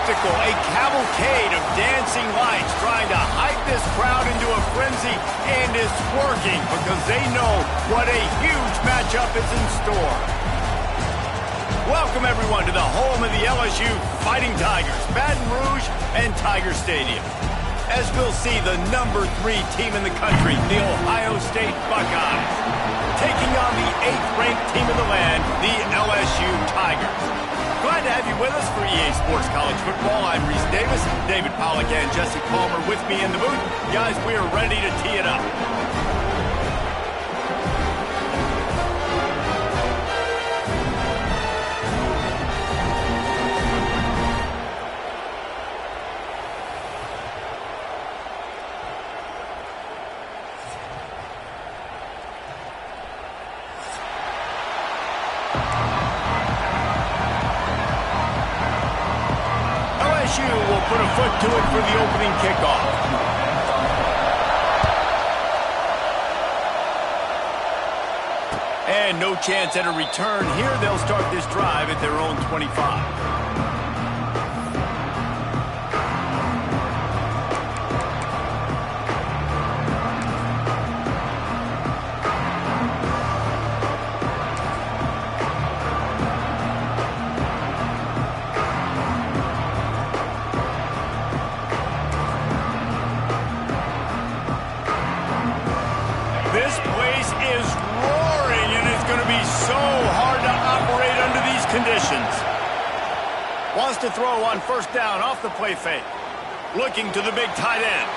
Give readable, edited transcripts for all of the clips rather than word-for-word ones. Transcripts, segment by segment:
spectacle, a cavalcade of dancing lights trying to hype this crowd into a frenzy, and it's working because they know what a huge matchup is in store. Welcome, everyone, to the home of the LSU Fighting Tigers, Baton Rouge and Tiger Stadium. As we'll see, the #3 team in the country, the Ohio State Buckeyes, taking on the 8th-ranked team in the land, the LSU Tigers. Glad to have you with us for EA Sports College Football. I'm Reese Davis, David Pollack and Jesse Palmer with me in the booth. Guys, we are ready to tee it up. LSU will put a foot to it for the opening kickoff. And no chance at a return here. They'll start this drive at their own 25. This place is roaring, and it's going to be so hard to operate under these conditions. Wants to throw on first down off the play fake. Looking to the big tight end.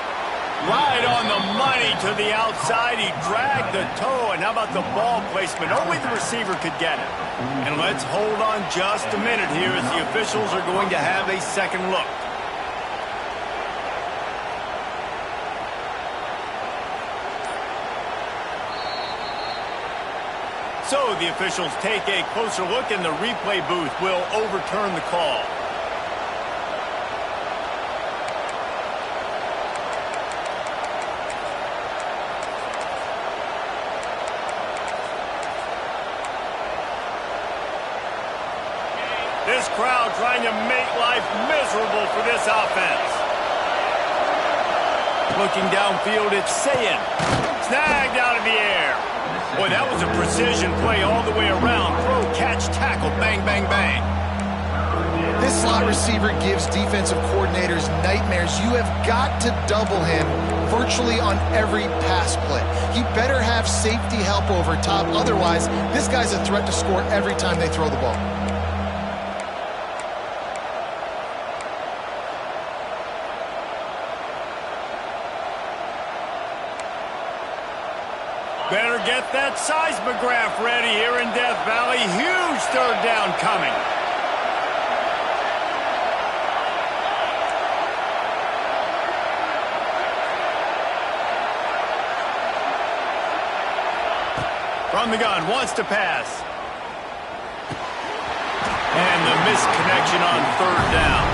Right on the money to the outside. He dragged the toe, and how about the ball placement? Only the receiver could get it. And let's hold on just a minute here as the officials are going to have a second look. So the officials take a closer look, and the replay booth will overturn the call. This crowd trying to make life miserable for this offense. Looking downfield, it's Sayin. Snagged out of the air. Boy, that was a precision play all the way around. Throw, catch, tackle, bang, bang, bang. This slot receiver gives defensive coordinators nightmares. You have got to double him virtually on every pass play. He better have safety help over top. Otherwise, this guy's a threat to score every time they throw the ball. Better get that seismograph ready here in Death Valley. Huge third down coming. From the gun, wants to pass. And the misconnection on third down.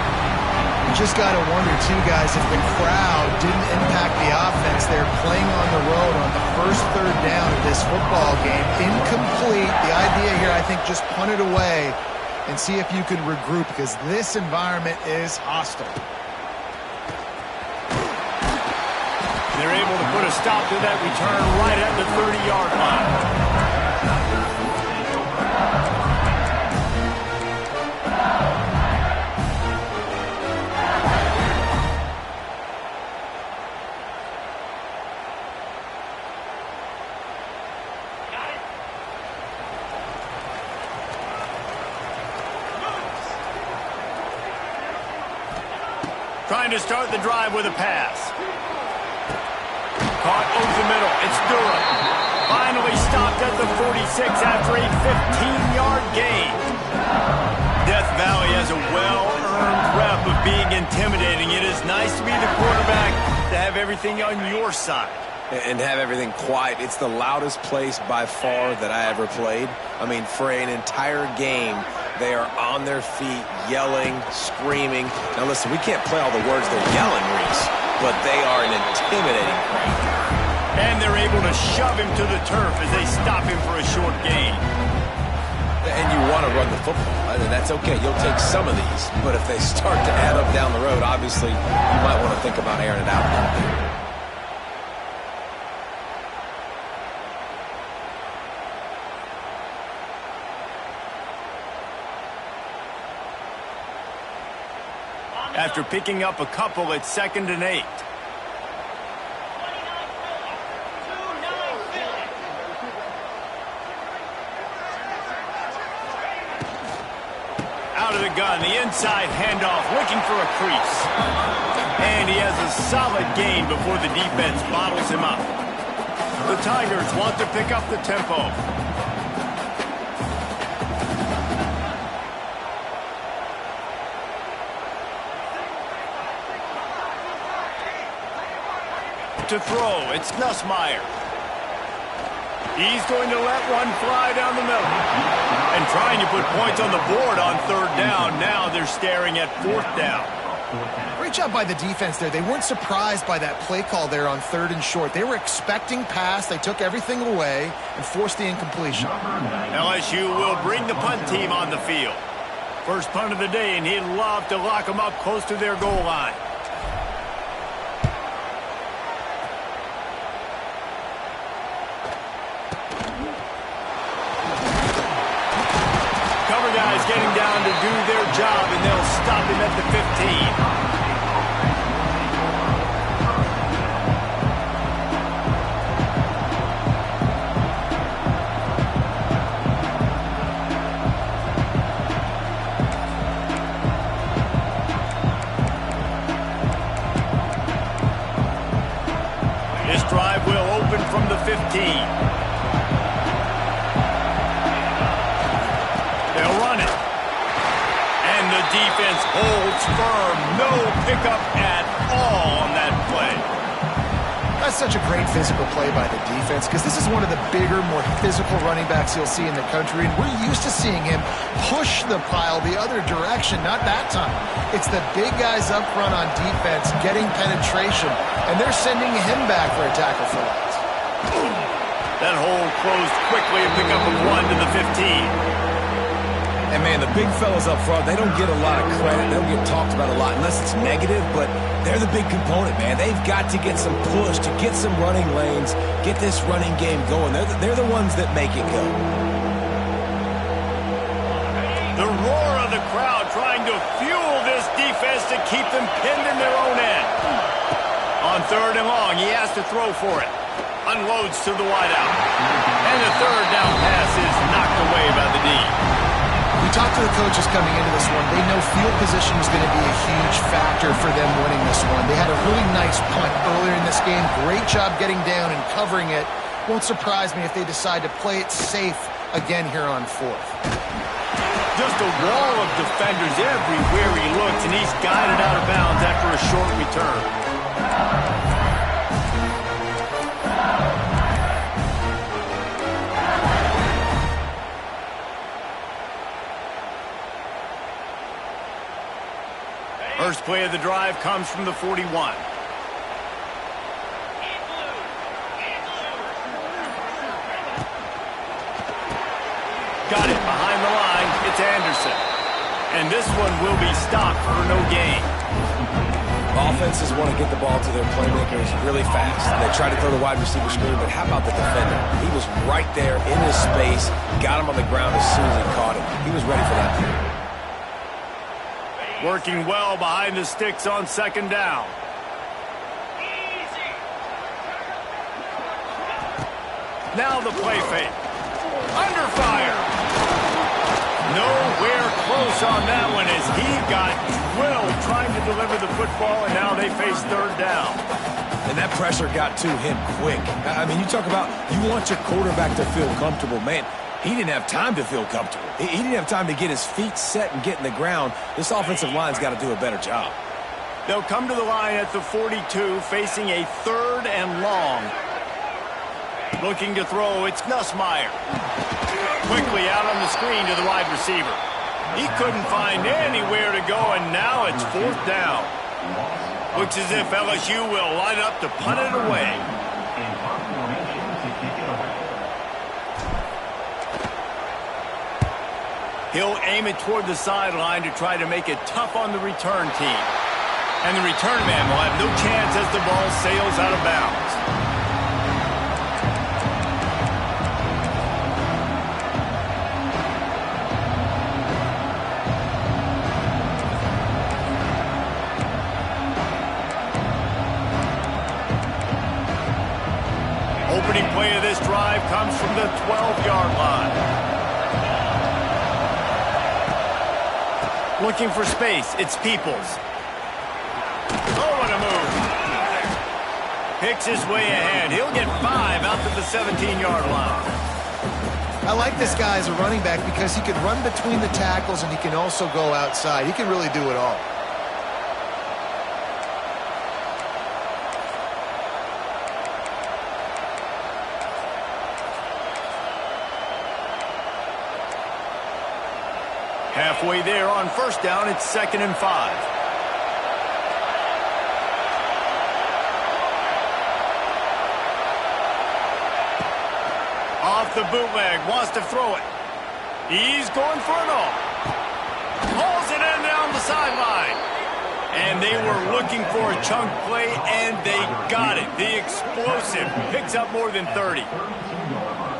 You just got to wonder, too, guys, if the crowd didn't impact the offense. They're playing on the road on the first third down of this football game. Incomplete. The idea here, I think, just punt it away and see if you can regroup, because this environment is hostile. They're able to put a stop to that return right at the 30-yard line. Trying to start the drive with a pass. Caught over the middle. It's Durham. Finally stopped at the 46 after a 15-yard gain. Death Valley has a well-earned rep of being intimidating. It is nice to be the quarterback, to have everything on your side. And have everything quiet. It's the loudest place by far that I ever played. I mean, for an entire game, they are on their feet, yelling, screaming. Now, listen, we can't play all the words they're yelling, Reese, but they are an intimidating crowd. And they're able to shove him to the turf as they stop him for a short gain. And you want to run the football, and that's okay. You'll take some of these. But if they start to add up down the road, obviously, you might want to think about airing it out a little bit. After picking up a couple, it's 2nd and 8. Out of the gun, the inside handoff, looking for a crease. And he has a solid gain before the defense bottles him up. The Tigers want to pick up the tempo. To throw, it's Nussmeier. He's going to let one fly down the middle. And trying to put points on the board on 3rd down. Now they're staring at 4th down. Great job by the defense there. They weren't surprised by that play call there on 3rd and short. They were expecting pass. They took everything away and forced the incompletion. LSU will bring the punt team on the field. First punt of the day, and he'd love to lock them up close to their goal line. Guys getting down to do their job, and they'll stop him at the 15. This drive will open from the 15. Defense holds firm. No pickup at all on that play. That's such a great physical play by the defense because this is one of the bigger, more physical running backs you'll see in the country, and we're used to seeing him push the pile the other direction. Not that time. It's the big guys up front on defense getting penetration, and they're sending him back for a tackle for loss. That hole closed quickly, a pickup of 1 to the 15. And, man, the big fellas up front, they don't get a lot of credit. They don't get talked about a lot unless it's negative, but they're the big component, man. They've got to get some push, to get some running lanes, get this running game going. They're the ones that make it go. The roar of the crowd trying to fuel this defense to keep them pinned in their own end. On 3rd and long, he has to throw for it. Unloads to the wideout. And the 3rd down pass is knocked away by the D. We talked to the coaches coming into this one. They know field position is going to be a huge factor for them winning this one. They had a really nice punt earlier in this game. Great job getting down and covering it. Won't surprise me if they decide to play it safe again here on 4th. Just a wall of defenders everywhere he looks, and he's guided out of bounds after a short return. First play of the drive comes from the 41. Got it behind the line. It's Anderson. And this one will be stopped for no gain. Offenses want to get the ball to their playmakers really fast. They try to throw the wide receiver screen, but how about the defender? He was right there in his space, got him on the ground as soon as he caught him. He was ready for that play. Working well behind the sticks on 2nd down. Now the play fake. Under fire. Nowhere close on that one as he got drilled trying to deliver the football, and now they face 3rd down. And that pressure got to him quick. I mean, you talk about you want your quarterback to feel comfortable. Man, he didn't have time to feel comfortable. He didn't have time to get his feet set and get in the ground. This offensive line's got to do a better job. They'll come to the line at the 42, facing a 3rd and long. Looking to throw, it's Nussmeier. Quickly out on the screen to the wide receiver. He couldn't find anywhere to go, and now it's 4th down. Looks as if LSU will line up to punt it away. He'll aim it toward the sideline to try to make it tough on the return team. And the return man will have no chance as the ball sails out of bounds. Opening play of this drive comes from the 12-yard line. Looking for space, it's Peoples. Oh, what a move. Picks his way ahead. He'll get 5 out to the 17-yard line. I like this guy as a running back because he can run between the tackles and he can also go outside. He can really do it all. Halfway there on first down, it's 2nd and 5. Off the bootleg, wants to throw it. He's going for it all. Pulls it in down the sideline. And they were looking for a chunk play, and they got it. The explosive picks up more than 30.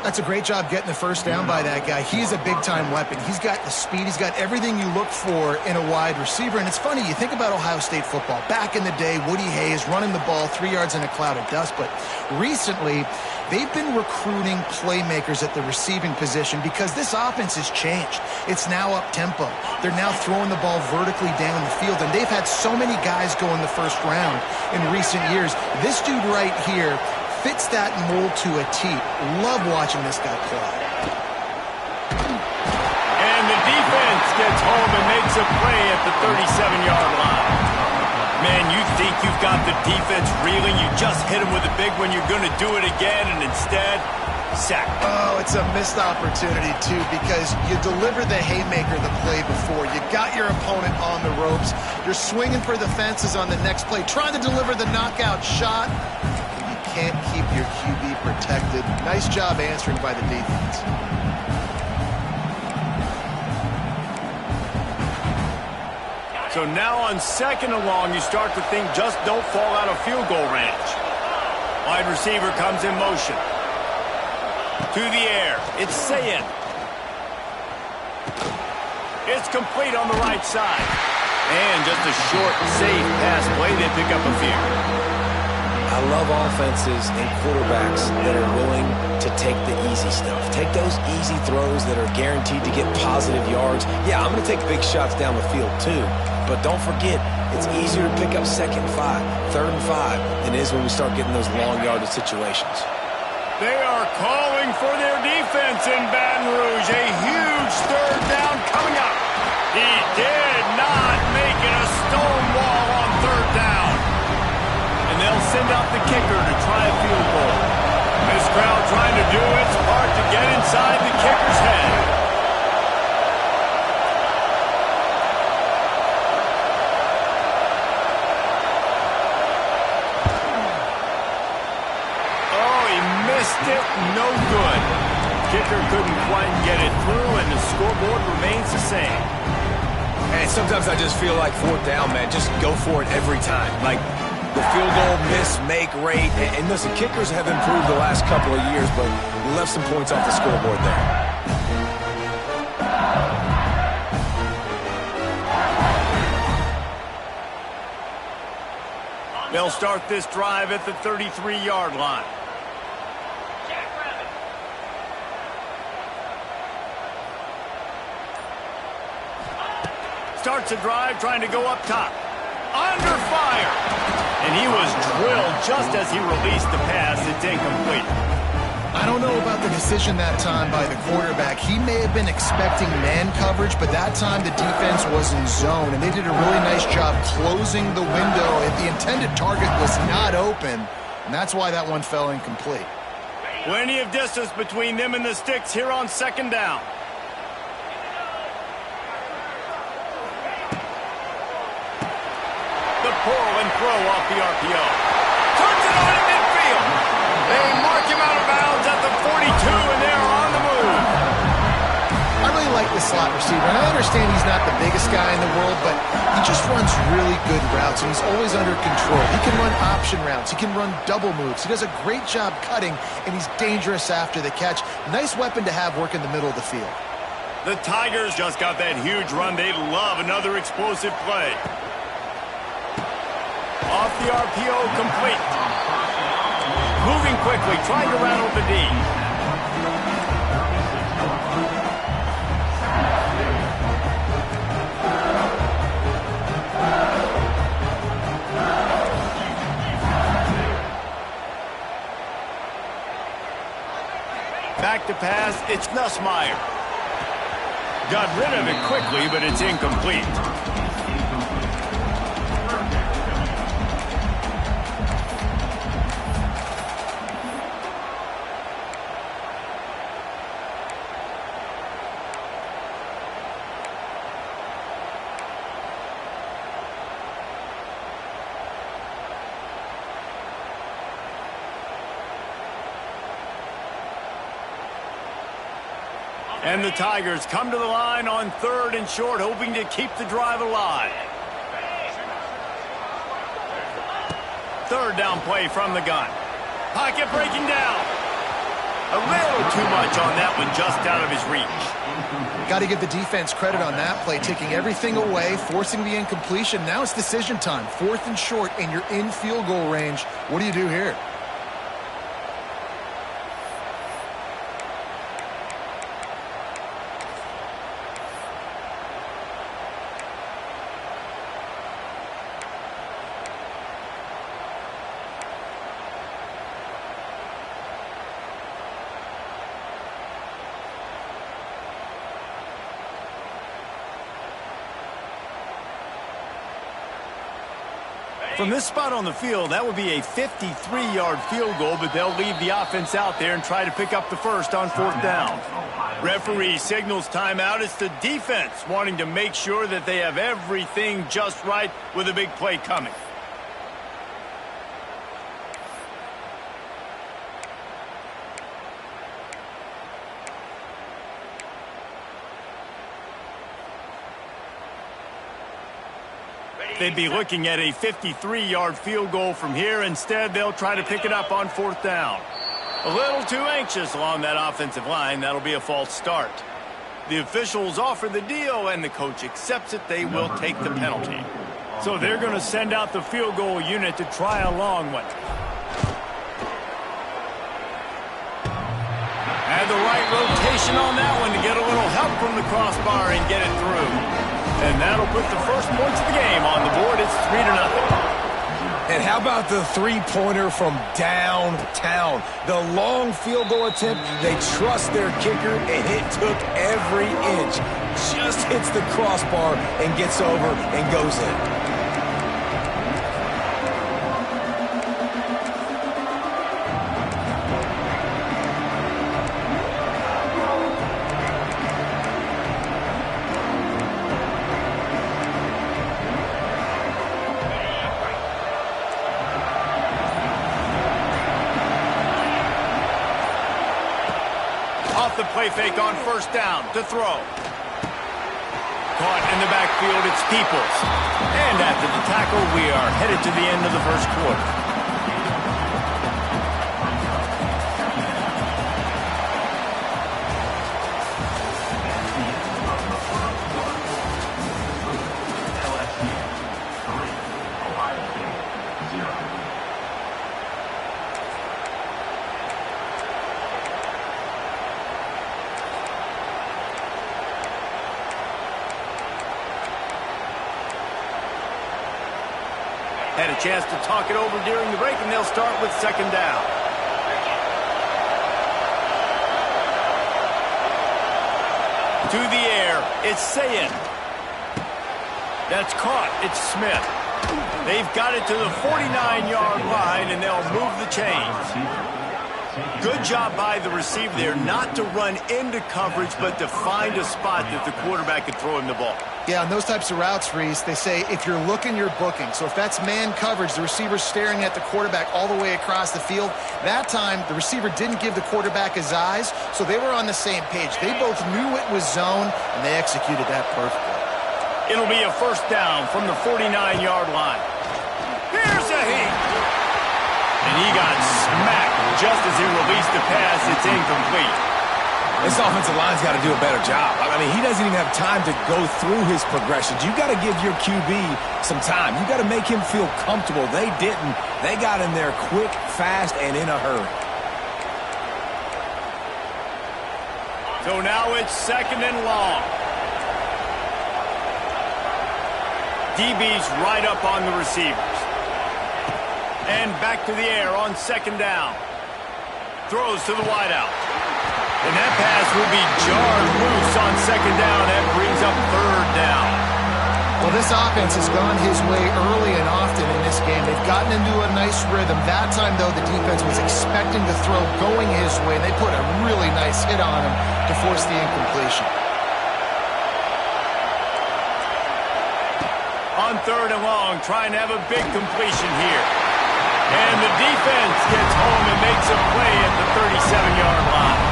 That's a great job getting the first down by that guy. He's a big-time weapon. He's got the speed. He's got everything you look for in a wide receiver. And it's funny, you think about Ohio State football. Back in the day, Woody Hayes running the ball 3 yards in a cloud of dust. But recently, they've been recruiting playmakers at the receiving position because this offense has changed. It's now up-tempo. They're now throwing the ball vertically down the field. And they've had so many guys go in the first round in recent years. This dude right here fits that mold to a T. Love watching this guy play. And the defense gets home and makes a play at the 37-yard line. Man, you think you've got the defense reeling. You just hit them with a big one. You're going to do it again, and instead, sack. Oh, it's a missed opportunity, too, because you deliver the haymaker the play before. You got your opponent on the ropes. You're swinging for the fences on the next play, trying to deliver the knockout shot. Can't keep your QB protected. Nice job answering by the defense. So now on 2nd and long, you start to think just don't fall out of field goal range. Wide receiver comes in motion. To the air. It's Sayin. It's complete on the right side. And just a short, safe pass play. They pick up a few. I love offenses and quarterbacks that are willing to take the easy stuff. Take those easy throws that are guaranteed to get positive yards. Yeah, I'm going to take big shots down the field too. But don't forget, it's easier to pick up 2nd and 5, 3rd and 5 than it is when we start getting those long yardage situations. They are calling for their defense in Baton Rouge. A huge 3rd down coming up. He did not make it a stonewall on 3rd down. And they'll send out the kicker to try a field goal. This crowd trying to do its part to get inside the kicker's head. Oh, he missed it. No good. Kicker couldn't quite get it through, and the scoreboard remains the same. And sometimes I just feel like 4th down, man. Just go for it every time. Like, the field goal miss-make rate. And listen, kickers have improved the last couple of years, but we left some points off the scoreboard there. They'll start this drive at the 33-yard line. Starts a drive trying to go up top. Under fire. And he was drilled just as he released the pass. It's incomplete. I don't know about the decision that time by the quarterback. He may have been expecting man coverage, but that time the defense was in zone, and they did a really nice job closing the window. If the intended target was not open, and that's why that one fell incomplete. Plenty of distance between them and the sticks here on 2nd down. Pull and throw off the RPO. Turns it on in midfield. They mark him out of bounds at the 42, and they're on the move. I really like the the slot receiver. And I understand he's not the biggest guy in the world, but he just runs really good routes, and he's always under control. He can run option routes. He can run double moves. He does a great job cutting, and he's dangerous after the catch. Nice weapon to have work in the middle of the field. The Tigers just got that huge run. They love another explosive play. Off the RPO, complete. Moving quickly, trying to rattle the D. Back to pass, it's Nussmeier. Got rid of it quickly, but it's incomplete. And the Tigers come to the line on 3rd and short, hoping to keep the drive alive. 3rd down play from the gun. Pocket breaking down. A little too much on that one, just out of his reach. Got to give the defense credit on that play, taking everything away, forcing the incompletion. Now it's decision time. 4th and short, and you're in field goal range. What do you do here? From this spot on the field, that would be a 53-yard field goal, but they'll leave the offense out there and try to pick up the first on 4th down. Referee signals timeout. It's the defense wanting to make sure that they have everything just right with a big play coming. They'd be looking at a 53-yard field goal from here. Instead, they'll try to pick it up on 4th down. A little too anxious along that offensive line. That'll be a false start. The officials offer the deal, and the coach accepts it. They will take the penalty. So they're going to send out the field goal unit to try a long one. And the right rotation on that one to get a little help from the crossbar and get it through. And that'll put the first points of the game on the board. It's 3-0. And how about the three-pointer from downtown? The long field goal attempt, they trust their kicker, and it took every inch. Just hits the crossbar and gets over and goes in. The play fake on 1st down to throw. Caught in the backfield, it's Peoples. And after the tackle, we are headed to the end of the 1st quarter. Had a chance to talk it over during the break, and they'll start with 2nd down. To the air, it's Sayin. That's caught. It's Smith. They've got it to the 49-yard line, and they'll move the chains. Good job by the receiver there not to run into coverage, but to find a spot that the quarterback could throw him the ball. Yeah, on those types of routes, Reese, they say if you're looking, you're booking. So if that's man coverage, the receiver's staring at the quarterback all the way across the field. That time, the receiver didn't give the quarterback his eyes, so they were on the same page. They both knew it was zone, and they executed that perfectly. It'll be a first down from the 49-yard line. Here's a heat. And he got smacked just as he released the pass. It's incomplete. This offensive line's got to do a better job. I mean, he doesn't even have time to go through his progressions. You got to give your QB some time. You got to make him feel comfortable. They didn't. They got in there quick, fast, and in a hurry. So now it's second and long. DB's right up on the receivers. And back to the air on second down. Throws to the wideout. And that pass will be jarred loose on second down. That brings up third down. Well, this offense has gone his way early and often in this game. They've gotten into a nice rhythm. That time, though, the defense was expecting the throw going his way. They put a really nice hit on him to force the incompletion. On third and long, trying to have a big completion here. And the defense gets home and makes a play at the 37-yard line.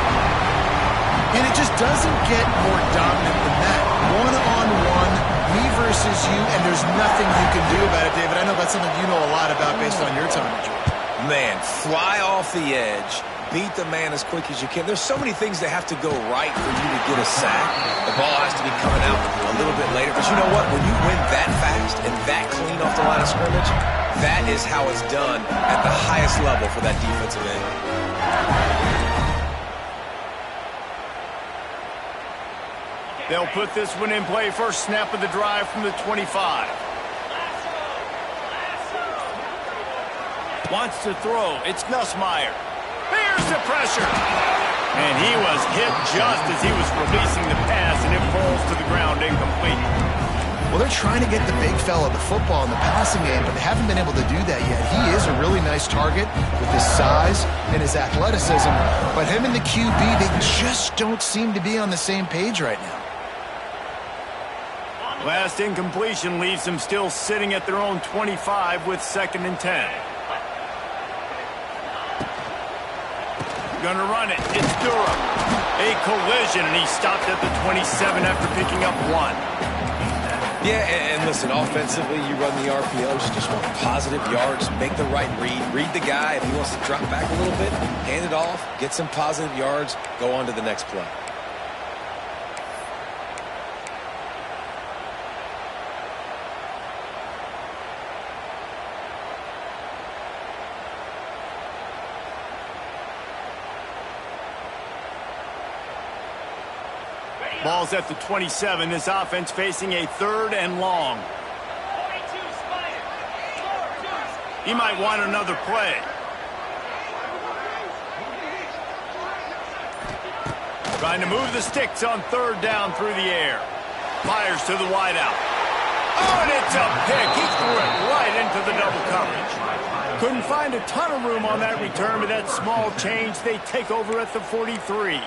And it just doesn't get more dominant than that. One-on-one, me versus you, and there's nothing you can do about it, David. I know that's something you know a lot about based on your time in Georgia. Man, fly off the edge, beat the man as quick as you can. There's so many things that have to go right for you to get a sack. The ball has to be coming out a little bit later. But you know what? When you win that fast and that clean off the line of scrimmage, that is how it's done at the highest level for that defensive end. They'll put this one in play. First snap of the drive from the 25. Wants to throw. It's Nussmeier. Here's the pressure. And he was hit just as he was releasing the pass, and it falls to the ground incomplete. Well, they're trying to get the big fella the football in the passing game, but they haven't been able to do that yet. He is a really nice target with his size and his athleticism, but him and the QB, they just don't seem to be on the same page right now. Last incompletion leaves them still sitting at their own 25 with second and 10. Gonna run it. It's Durham. A collision, and he stopped at the 27 after picking up one. Yeah, and listen, offensively, you run the RPOs, you just want positive yards, make the right read the guy. If he wants to drop back a little bit, hand it off, get some positive yards, go on to the next play. Ball's at the 27. This offense facing a third and long. He might want another play. Trying to move the sticks on third down through the air. Fires to the wideout. Oh, and it's a pick. He threw it right into the double coverage. Couldn't find a ton of room on that return, but that small change, they take over at the 43.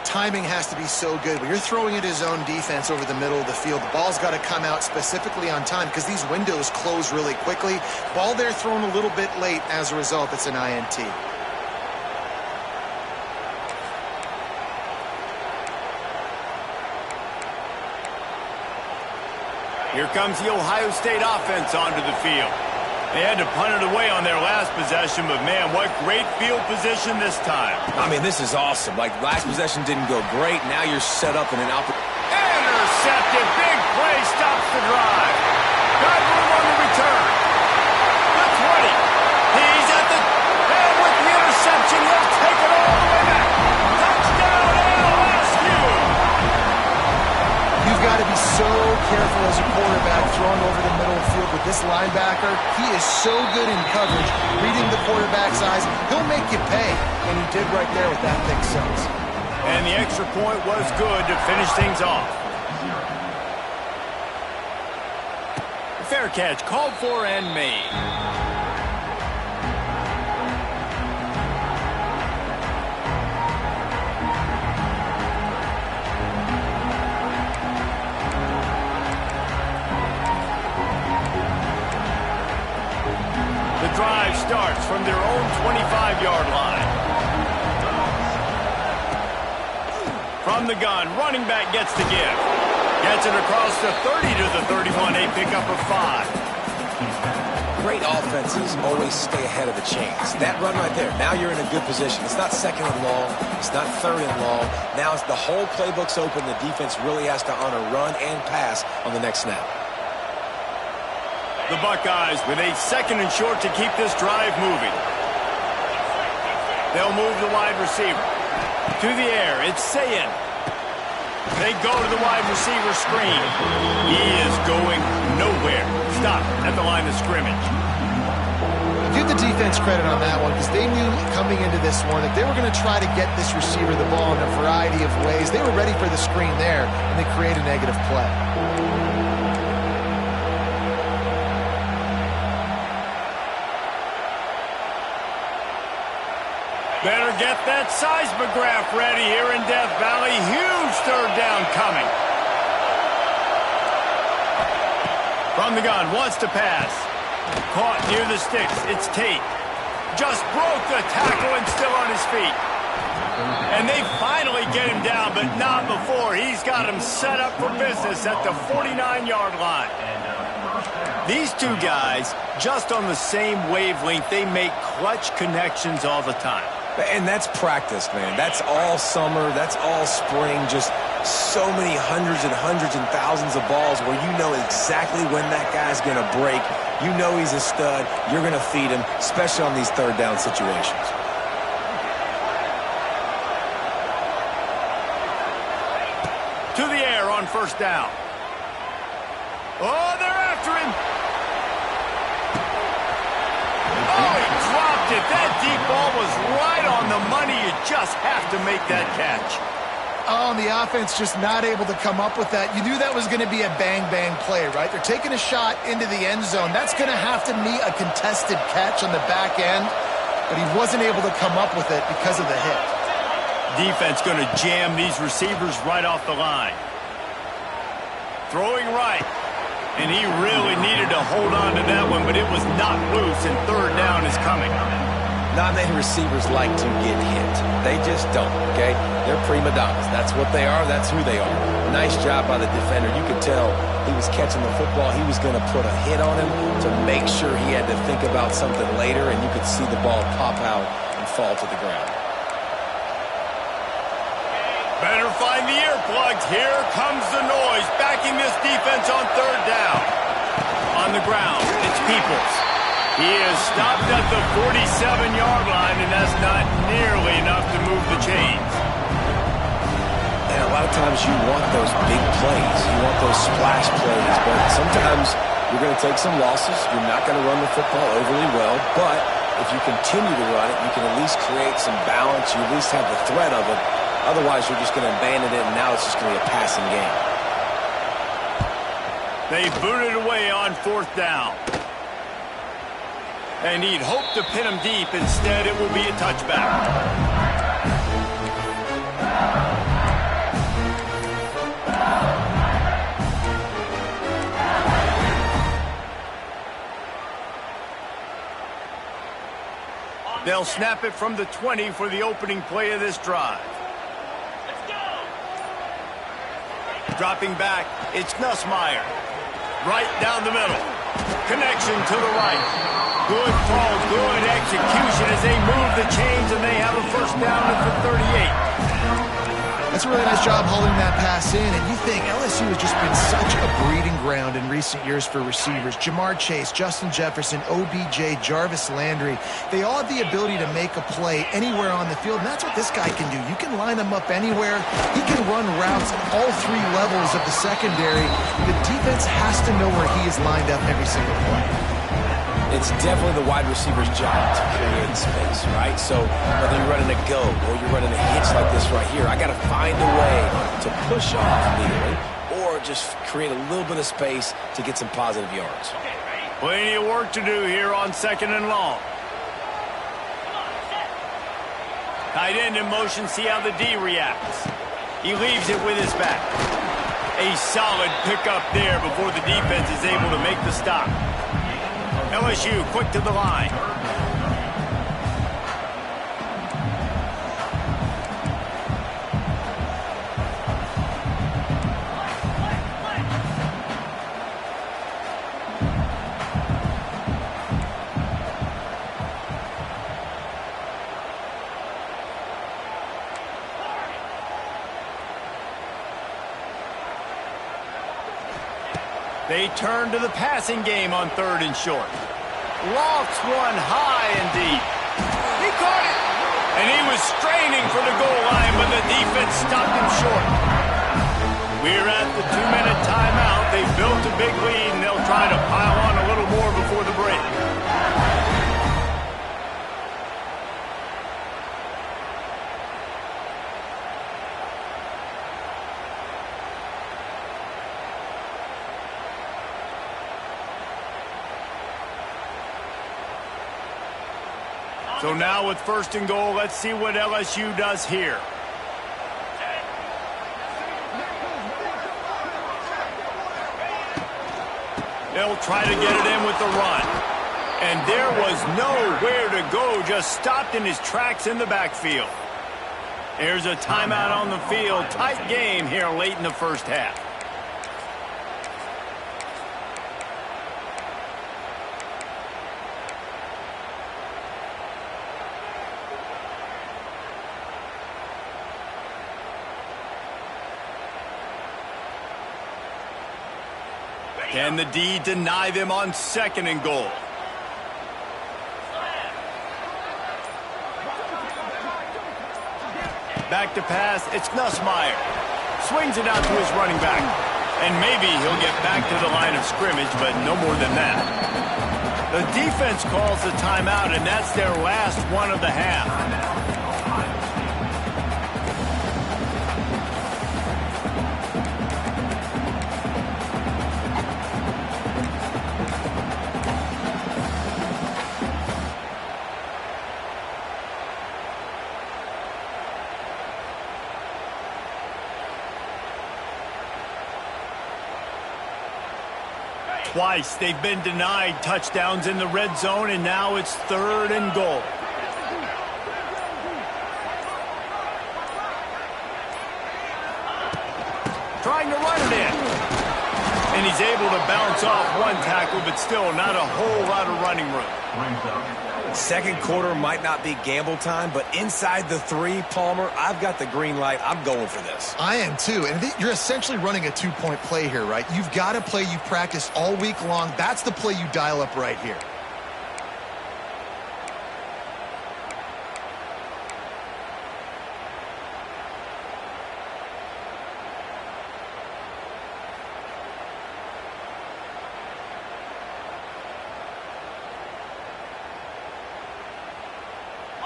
Timing has to be so good. When you're throwing at his own defense over the middle of the field, the ball's got to come out specifically on time because these windows close really quickly. Ball there thrown a little bit late. As a result, it's an INT. Here comes the Ohio State offense onto the field. They had to punt it away on their last possession, but man, what great field position this time. I mean, this is awesome. Like, last possession didn't go great. Now you're set up in an intercepted. Big play stops the drive. Got room on the return. The 20. He's at the... And with the interception, he'll take it all the way back. Touchdown, LSU. You've got to be so careful as a quarterback throwing over the middle of the field with this linebacker. He is so good in coverage, reading the quarterback's eyes. He'll make you pay, and he did right there with that pick six. And the extra point was good to finish things off. Fair catch called for and made. drive starts from their own 25-yard line. From the gun, running back gets the give. Gets it across the 30 to the 31, a pickup of 5. Great offenses always stay ahead of the chains. That run right there, now you're in a good position. It's not second and long. It's not third and long. Now it's the whole playbook's open. The defense really has to honor run and pass on the next snap. The Buckeyes with a second and short to keep this drive moving. They'll move the wide receiver. To the air, it's Sayin. They go to the wide receiver screen. He is going nowhere. Stop at the line of scrimmage. Give the defense credit on that one because they knew coming into this one that they were going to try to get this receiver the ball in a variety of ways. They were ready for the screen there, and they create a negative play. Better get that seismograph ready here in Death Valley. Huge third down coming. From the gun, wants to pass. Caught near the sticks. It's Tate. Just broke the tackle and still on his feet. And they finally get him down, but not before. He's got him set up for business at the 49-yard line. These two guys, just on the same wavelength, they make clutch connections all the time. And that's practice, man. That's all summer. That's all spring. Just so many hundreds and thousands of balls where you know exactly when that guy's going to break. You know he's a stud. You're going to feed him, especially on these third down situations. To the air on first down. Oh, they're after him. Oh, he dropped it. That deep ball was right on the money. You just have to make that catch. Oh, and the offense just not able to come up with that. You knew that was going to be a bang-bang play, right? They're taking a shot into the end zone. That's going to have to meet a contested catch on the back end, but he wasn't able to come up with it because of the hit. Defense going to jam these receivers right off the line. Throwing right. And he really needed to hold on to that one, but it was not loose, and third down is coming. Not many receivers like to get hit. They just don't, okay? They're prima donnas. That's what they are. That's who they are. Nice job by the defender. You could tell he was catching the football. He was going to put a hit on him to make sure he had to think about something later, and you could see the ball pop out and fall to the ground. Better find the earplugs. Here comes the noise, backing this defense on third down. On the ground, it's Peoples. He is stopped at the 47-yard line, and that's not nearly enough to move the chains. And a lot of times you want those big plays. You want those splash plays, but sometimes you're going to take some losses. You're not going to run the football overly well, but if you continue to run it, you can at least create some balance. You at least have the threat of it. Otherwise, you're just going to abandon it, and now it's just going to be a passing game. They booted away on fourth down. And he'd hoped to pin him deep. Instead, it will be a touchback. They'll snap it from the 20 for the opening play of this drive. Dropping back, it's Nussmeier. Right down the middle. Connection to the right. Good call, good execution as they move the chains, and they have a first down at the 38. That's a really nice job holding that pass in, and you think LSU has just been such a breeding ground in recent years for receivers. Jamar Chase, Justin Jefferson, OBJ, Jarvis Landry, they all have the ability to make a play anywhere on the field, and that's what this guy can do. You can line him up anywhere. He can run routes at all three levels of the secondary. The defense has to know where he is lined up every single play. It's definitely the wide receiver's job to create space, right? So whether you're running a go or you're running a hitch like this right here, I got to find a way to push off legally or just create a little bit of space to get some positive yards. Plenty of work to do here on second and long. Tight end in motion, see how the D reacts. He leaves it with his back. A solid pickup there before the defense is able to make the stop. LSU quick to the line. They turn to the passing game on 3rd and short. Lofts one high and deep. He caught it! And he was straining for the goal line, but the defense stopped him short. We're at the 2-minute timeout. They've built a big lead, and they'll try to pile on a little more before the break. So now with 1st and goal, let's see what LSU does here. They'll try to get it in with the run. And there was nowhere to go, just stopped in his tracks in the backfield. There's a timeout on the field. Tight game here late in the 1st half. Can the D deny them on 2nd and goal? Back to pass, it's Nussmeier. Swings it out to his running back. And maybe he'll get back to the line of scrimmage, but no more than that. The defense calls the timeout, and that's their last one of the half. Twice they've been denied touchdowns in the red zone, and now it's 3rd and goal. Trying to run it in. And he's able to bounce off one tackle, but still not a whole lot of running room. 2nd quarter might not be gamble time, but inside the 3, Palmer, I've got the green light. I'm going for this. I am too. And you're essentially running a 2-point play here, right? You've got a play you practice all week long. That's the play you dial up right here.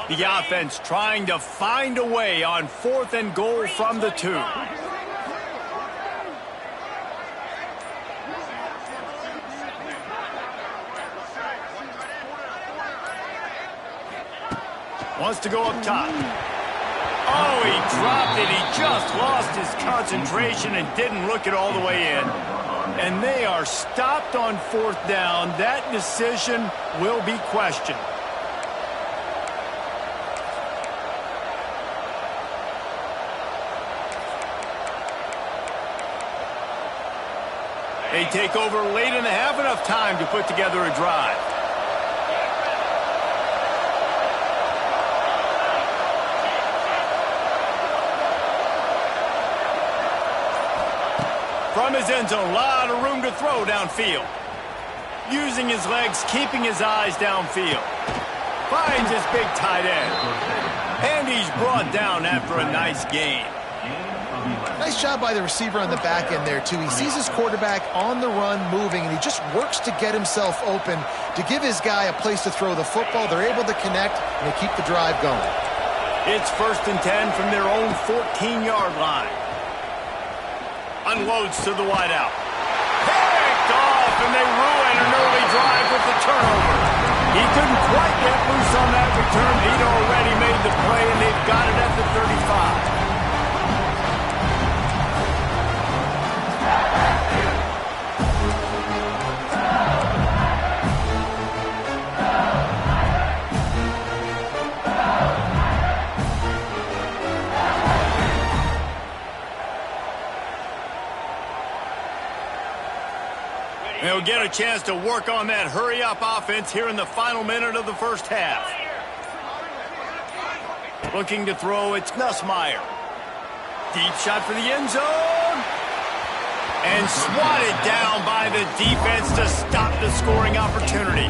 The offense trying to find a way on 4th and goal from the 2. Wants to go up top. Oh, he dropped it. He just lost his concentration and didn't look it all the way in. And they are stopped on 4th down. That decision will be questioned. They take over late and have enough time to put together a drive. From his end zone, a lot of room to throw downfield. Using his legs, keeping his eyes downfield. Finds his big tight end. And he's brought down after a nice gain. Nice job by the receiver on the back end there, too. He sees his quarterback on the run moving, and he just works to get himself open to give his guy a place to throw the football. They're able to connect, and they keep the drive going. It's 1st and 10 from their own 14-yard line. Unloads to the wideout. Picked off, and they ruin an early drive with the turnover. He couldn't quite get loose on that return. He'd already made the play, and they've got it at the 35. They'll get a chance to work on that hurry-up offense here in the final minute of the first half. Looking to throw, it's Nussmeier. Deep shot for the end zone. And swatted down by the defense to stop the scoring opportunity.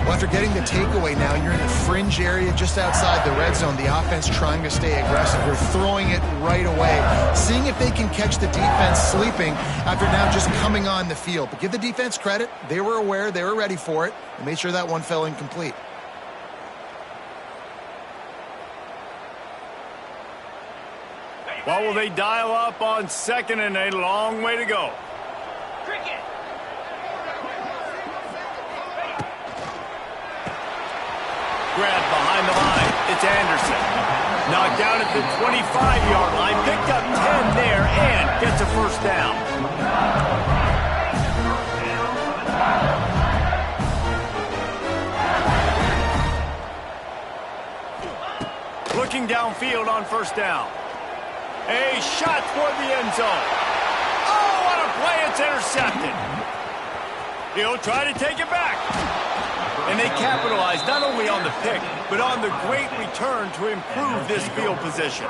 Well, after getting the takeaway now, you're in the fringe area just outside the red zone. The offense trying to stay aggressive. They're throwing it right away, seeing if they can catch the defense sleeping after now just coming on the field. But give the defense credit. They were aware. They were ready for it. And made sure that one fell incomplete. Well, will they dial up on second and a long way to go? Grab behind the line. It's Anderson. Knocked down at the 25-yard line. Picked up 10 there and gets a first down. Looking downfield on first down. A shot toward the end zone. Oh, what a play. It's intercepted. He'll try to take it back. And they capitalize not only on the pick, but on the great return to improve this field position.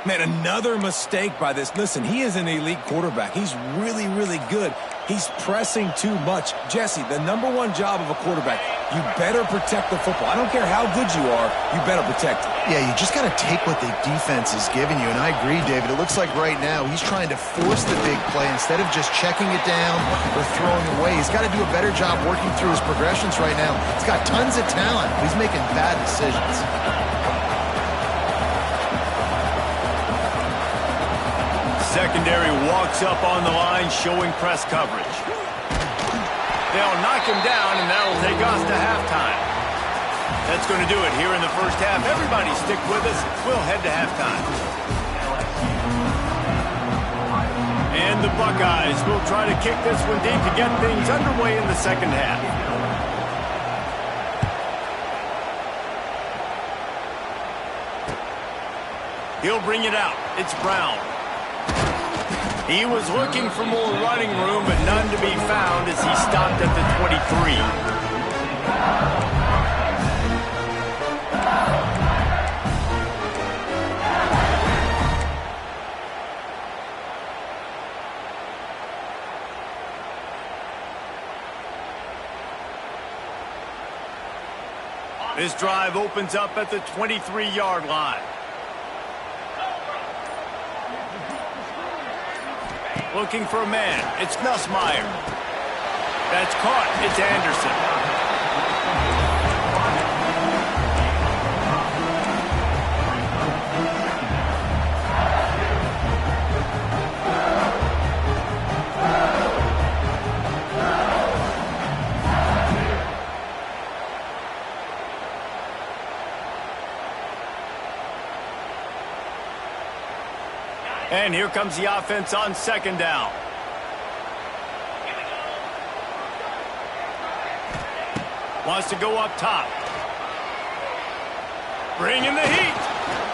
Man, another mistake by this. Listen, he is an elite quarterback. He's really, really good. He's pressing too much. Jesse, the number one job of a quarterback, you better protect the football. I don't care how good you are, you better protect it. Yeah, you just got to take what the defense is giving you. And I agree, David. It looks like right now he's trying to force the big play instead of just checking it down or throwing away. He's got to do a better job working through his progressions right now. He's got tons of talent. He's making bad decisions. Secondary walks up on the line, showing press coverage. They'll knock him down, and that'll take us to halftime. That's going to do it here in the first half. Everybody stick with us. We'll head to halftime. And the Buckeyes will try to kick this one deep to get things underway in the second half. He'll bring it out. It's Brown. He was looking for more running room, but none to be found as he stopped at the 23. This drive opens up at the 23-yard line. Looking for a man. It's Nussmeier. That's caught. It's Anderson. And here comes the offense on second down. Wants to go up top. Bringing the heat.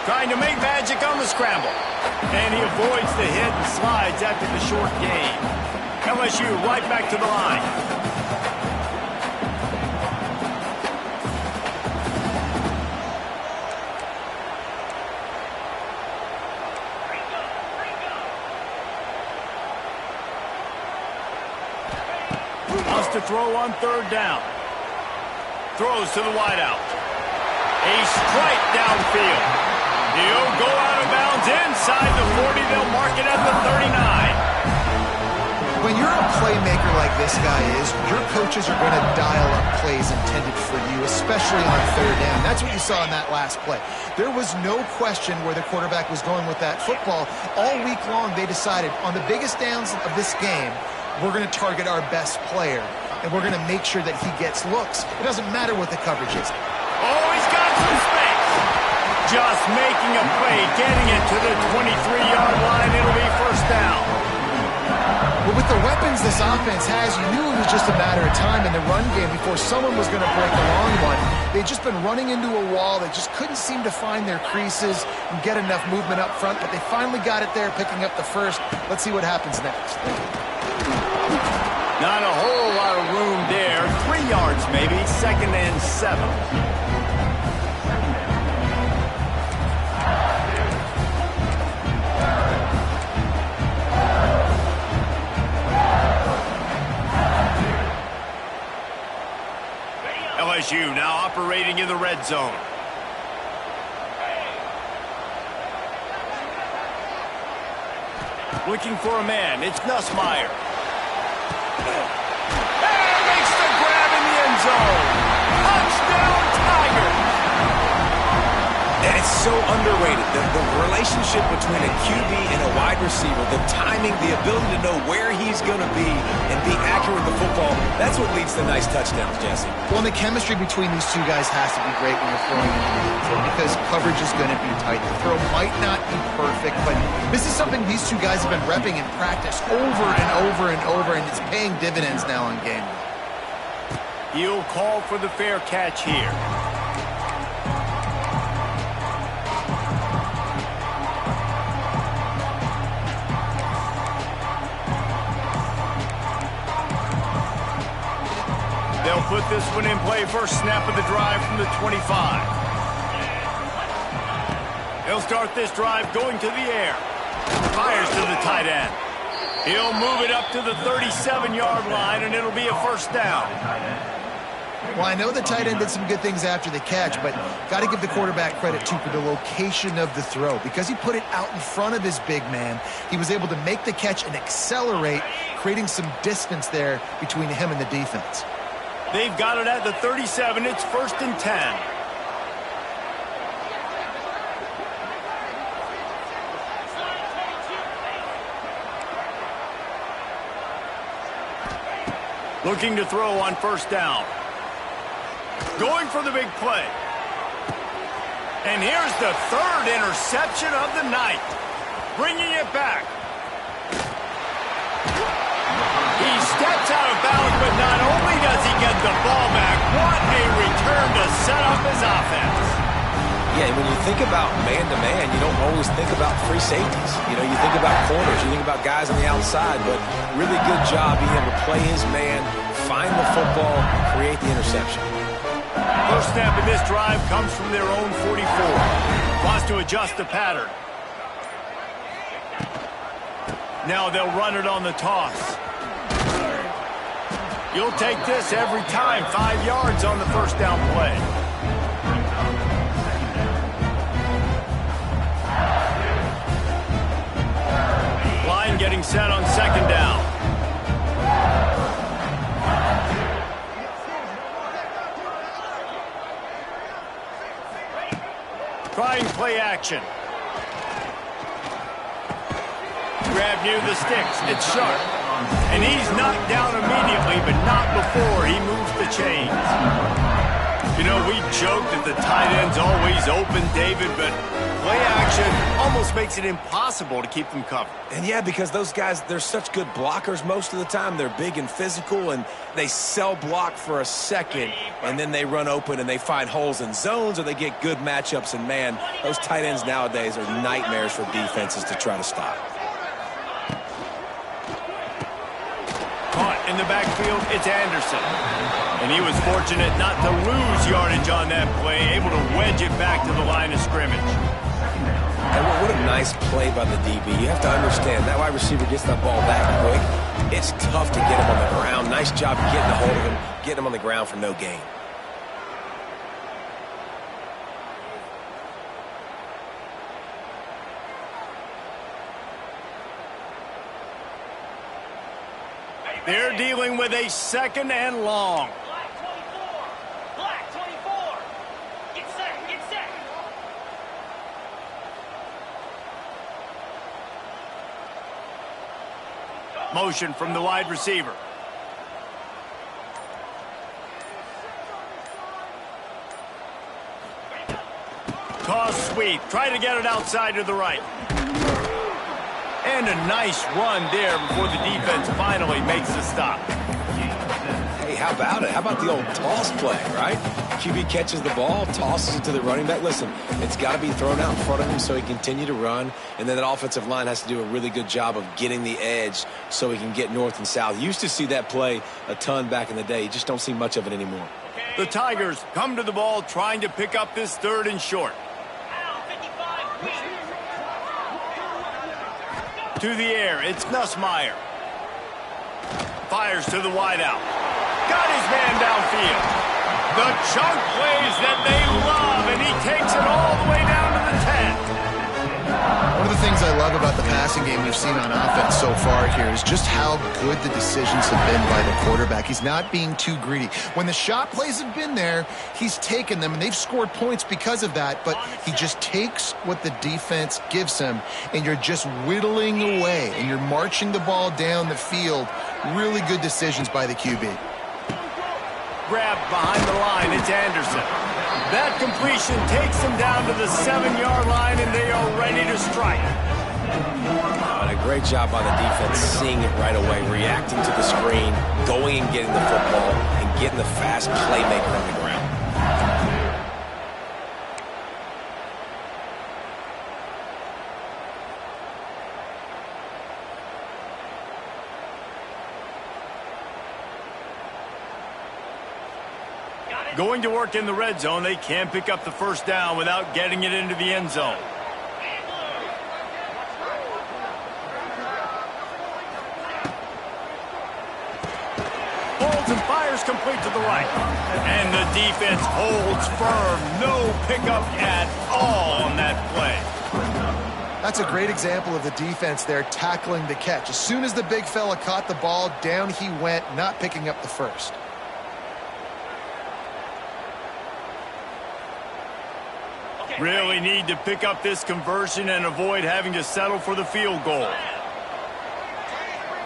Trying to make magic on the scramble. And he avoids the hit and slides after the short gain. LSU right back to the line. To throw on third down. Throws to the wideout. A strike downfield. He'll go out of bounds inside the 40. They'll mark it at the 39. When you're a playmaker like this guy is, your coaches are going to dial up plays intended for you, especially on third down. That's what you saw in that last play. There was no question where the quarterback was going with that football. All week long, they decided on the biggest downs of this game, we're going to target our best player, and we're going to make sure that he gets looks. It doesn't matter what the coverage is. Oh, he's got some space. Just making a play, getting it to the 23-yard line. It'll be first down. Well, with the weapons this offense has, you knew it was just a matter of time in the run game before someone was going to break a long one. They'd just been running into a wall. They just couldn't seem to find their creases and get enough movement up front, but they finally got it there, picking up the first. Let's see what happens next. Not a whole lot of room there. 3 yards maybe, 2nd and 7. LSU now operating in the red zone. Looking for a man. It's Nussmeier. And makes the grab in the end zone. Touchdown, Tigers. And it's so underrated. The relationship between a QB and a wide receiver, the timing, the ability to know where he's going to be and be accurate with the football, that's what leads to nice touchdowns, Jesse. Well, and the chemistry between these two guys has to be great when you're throwing into the end zone because coverage is going to be tight. The throw might not be perfect, but this is something these two guys have been repping in practice over and over and over, and it's paying dividends now on game day. He'll call for the fair catch here. They'll put this one in play. First snap of the drive from the 25. He'll start this drive going to the air. Fires to the tight end. He'll move it up to the 37-yard line, and it'll be a first down. Well, I know the tight end did some good things after the catch, but got to give the quarterback credit, too, for the location of the throw. Because he put it out in front of his big man, he was able to make the catch and accelerate, creating some distance there between him and the defense. They've got it at the 37. It's 1st and 10. Looking to throw on first down. Going for the big play. And here's the 3rd interception of the night. Bringing it back. He steps out of bounds, but not only does he get the ball back, what a return to set up his offense. Yeah, when you think about man-to-man, you don't always think about free safeties. You know, you think about corners, you think about guys on the outside, but really good job being able to play his man, find the football, create the interception. First snap in this drive comes from their own 44. Wants to adjust the pattern. Now they'll run it on the toss. You'll take this every time. 5 yards on the first down play. Line getting set on 2nd down. Trying play action. Grab near the sticks. It's sharp. And he's knocked down immediately, but not before he moves the chains. You know, we joked that the tight end's always open, David, but play action almost makes it impossible to keep them covered. And yeah, because those guys, they're such good blockers most of the time. They're big and physical, and they cell block for a second, and then they run open and they find holes in zones, or they get good matchups. And man, those tight ends nowadays are nightmares for defenses to try to stop. Caught in the backfield, it's Anderson. And he was fortunate not to lose yardage on that play, able to wedge it back to the line of scrimmage. And what a nice play by the DB. You have to understand, that wide receiver gets that ball back quick. It's tough to get him on the ground. Nice job getting a hold of him, getting him on the ground for no gain. They're dealing with a 2nd and long. Black 24. Get set, get set. Motion from the wide receiver. Toss sweep. Try to get it outside to the right. And a nice run there before the defense finally makes the stop. Hey, Hey, how about it? How about the old toss play, right? QB catches the ball, tosses it to the running back. Listen, it's got to be thrown out in front of him so he can continue to run, and then that offensive line has to do a really good job of getting the edge so he can get north and south. You used to see that play a ton back in the day. You just don't see much of it anymore. The Tigers come to the ball trying to pick up this 3rd and short. To the air, it's Nussmeier. Fires to the wideout. Got his man downfield. The chunk plays that they love, and he takes it all the way down to the 10. One of the things I love about the passing game we've seen on offense so far here is just how good the decisions have been by the quarterback. He's not being too greedy. When the shot plays have been there, he's taken them, and they've scored points because of that, but he just takes what the defense gives him, and you're just whittling away, and you're marching the ball down the field. Really good decisions by the QB. Grabbed behind the line, it's Anderson. That completion takes them down to the 7-yard line, and they are ready to strike. And a great job by the defense, seeing it right away, reacting to the screen, going and getting the football, and getting the fast playmaker on the ground. Going to work in the red zone, they can't pick up the 1st down without getting it into the end zone. Holds and fires complete to the right. And the defense holds firm. No pickup at all on that play. That's a great example of the defense there tackling the catch. As soon as the big fella caught the ball, down he went, not picking up the 1st. Really need to pick up this conversion and avoid having to settle for the field goal.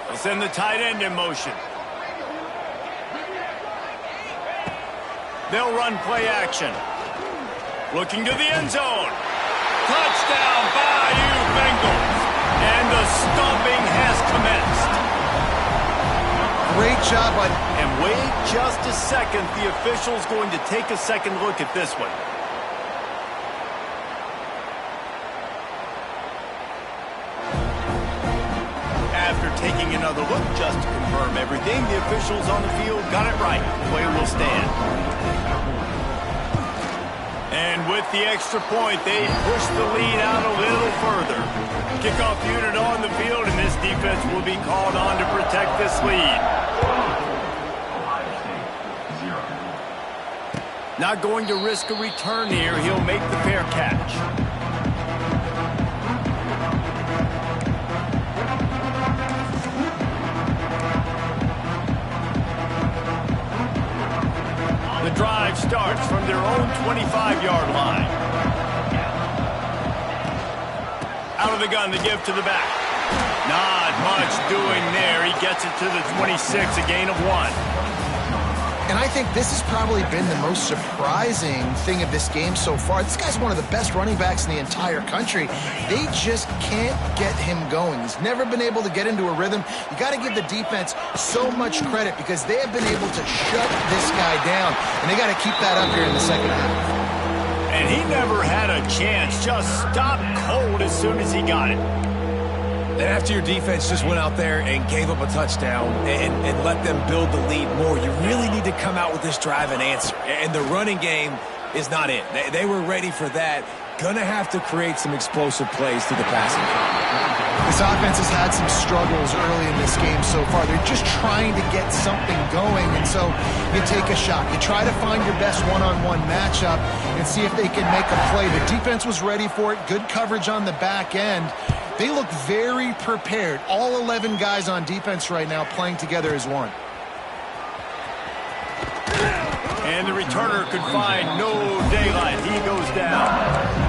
They'll send the tight end in motion. They'll run play action. Looking to the end zone. Touchdown, Bayou Bengals. And the stomping has commenced. Great job on... And wait just a second. The official's going to take a second look at this one. After taking another look just to confirm everything, the officials on the field got it right. Play will stand. And with the extra point, they push the lead out a little further. Kickoff unit on the field, and this defense will be called on to protect this lead. Not going to risk a return here. He'll make the fair catch. The drive starts from their own 25-yard line. Out of the gun, the give to the back. Not much doing there. He gets it to the 26, a gain of 1. And I think this has probably been the most surprising thing of this game so far. This guy's one of the best running backs in the entire country. They just can't get him going. He's never been able to get into a rhythm. You got to give the defense so much credit because they have been able to shut this guy down. And they got to keep that up here in the second half. And he never had a chance. Just stopped cold as soon as he got it. And after your defense just went out there and gave up a touchdown and let them build the lead more, you really need to come out with this drive and answer. And the running game is not it. They were ready for that. Gonna have to create some explosive plays through the passing game. This offense has had some struggles early in this game so far. They're just trying to get something going, and so you take a shot. You try to find your best one-on-one matchup and see if they can make a play. The defense was ready for it. Good coverage on the back end. They look very prepared. All 11 guys on defense right now playing together as one. And the returner could find no daylight. He goes down.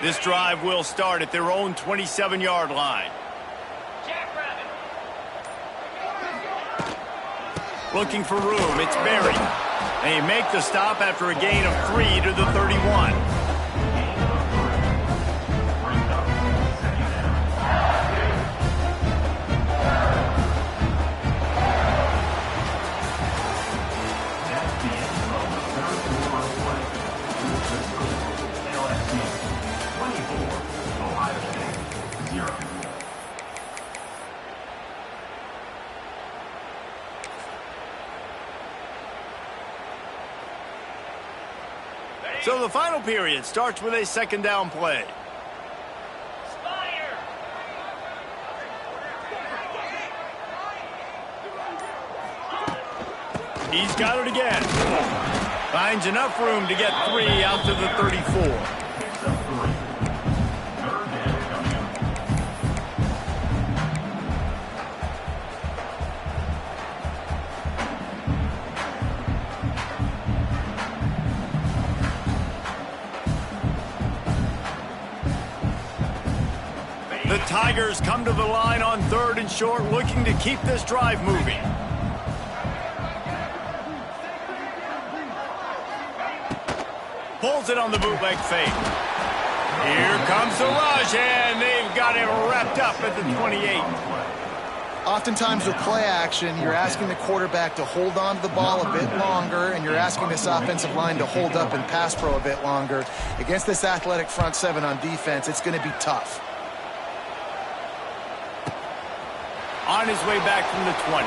This drive will start at their own 27-yard line. Looking for room. It's Berry. And he make the stop after a gain of 3 to the 31. So the final period starts with a second down play. He's got it again. Finds enough room to get 3 out to the 34. The Tigers come to the line on 3rd and short, looking to keep this drive moving. Pulls it on the bootleg fake. Here comes the rush, and they've got it wrapped up at the 28. Oftentimes with play action, you're asking the quarterback to hold on to the ball a bit longer, and you're asking this offensive line to hold up and pass pro a bit longer. Against this athletic front seven on defense, it's going to be tough. On his way back from the 20.